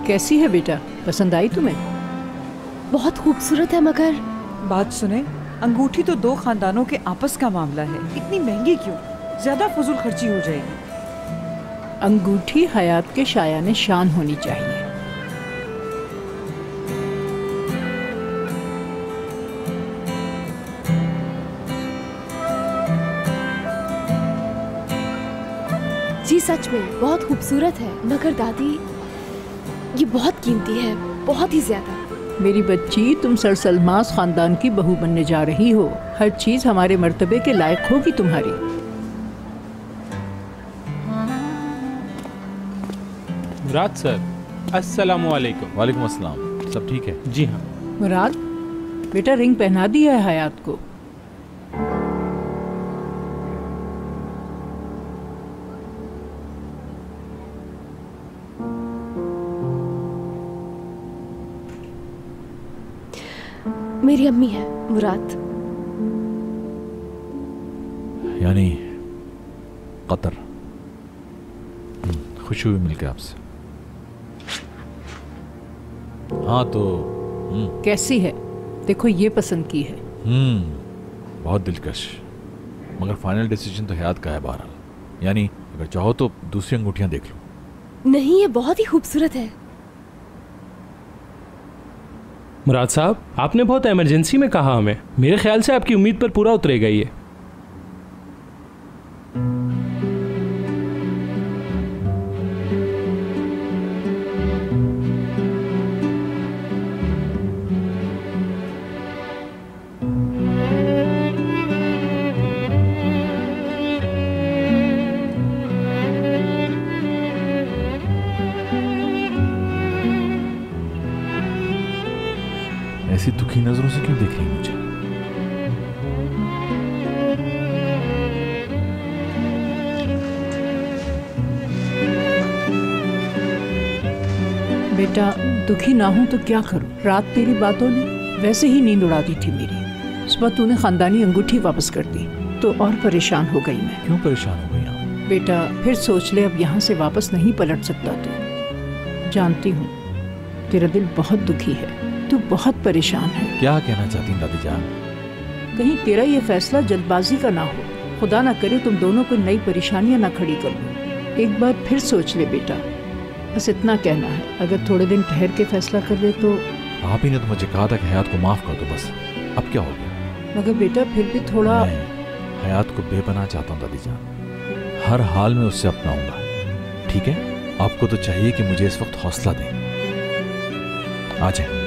कैसी है बेटा, पसंद आई तुम्हें? बहुत खूबसूरत है, मगर बात सुने, अंगूठी तो दो खानदानों के आपस का मामला है, इतनी महंगी क्यों? ज्यादा फजूल खर्ची हो जाएगी। अंगूठी हयात के शायाने शान होनी चाहिए। जी सच में बहुत खूबसूरत है, मगर दादी ये बहुत कीमती है, बहुत ही ज्यादा। मेरी बच्ची, तुम सर सलमास खानदान की बहू बनने जा रही हो। हर चीज हमारे मर्तबे के लायक होगी तुम्हारी। मुराद सर, अस्सलामु अलैकुम। वालेकुम अस्सलाम। सब ठीक है? जी हाँ। मुराद बेटा, रिंग पहना दी है हयात को। मेरी अम्मी है मुराद। यानी कतर। खुशी हुई मिलकर आपसे। हाँ तो कैसी है? देखो ये पसंद की है। बहुत दिलकश, मगर फाइनल डिसीजन तो हयात का है बहरहाल। यानी अगर चाहो तो दूसरी अंगूठियां देख लो। नहीं, ये बहुत ही खूबसूरत है। मुराद साहब, आपने बहुत इमरजेंसी में कहा हमें। मेरे ख्याल से आपकी उम्मीद पर पूरा उतरेगा ये। ऐसी दुखी नजरों से क्यों देख रही मुझे? बेटा, दुखी ना हूं तो क्या करूं? रात तेरी बातों ने वैसे ही नींद उड़ा दी थी मेरी। सुबह तूने खानदानी अंगूठी वापस कर दी तो और परेशान हो गई मैं। क्यों परेशान हो गई आप? बेटा फिर सोच ले, अब यहाँ से वापस नहीं पलट सकता तू। जानती हूँ तेरा दिल बहुत दुखी है, तू बहुत परेशान है। क्या कहना चाहती हैं दादी जान? कहीं तेरा ये फैसला जल्दबाजी का ना हो। खुदा ना करे तुम दोनों को नई परेशानियां ना खड़ी कर लो। एक बार फिर सोच ले बेटा, बस इतना कहना है। अगर थोड़े दिन ठहर के फैसला कर ले तो। आप ही ने तो मुझे कहा था कि हयात को माफ कर दो बस। अब क्या हो गया? मगर बेटा फिर भी थोड़ा। मैं हयात को बेपनाह चाहता हूँ दादी जान। हर हाल में उससे अपनाऊंगा। ठीक है? आपको तो चाहिए कि मुझे इस वक्त हौसला दें। आ जाए।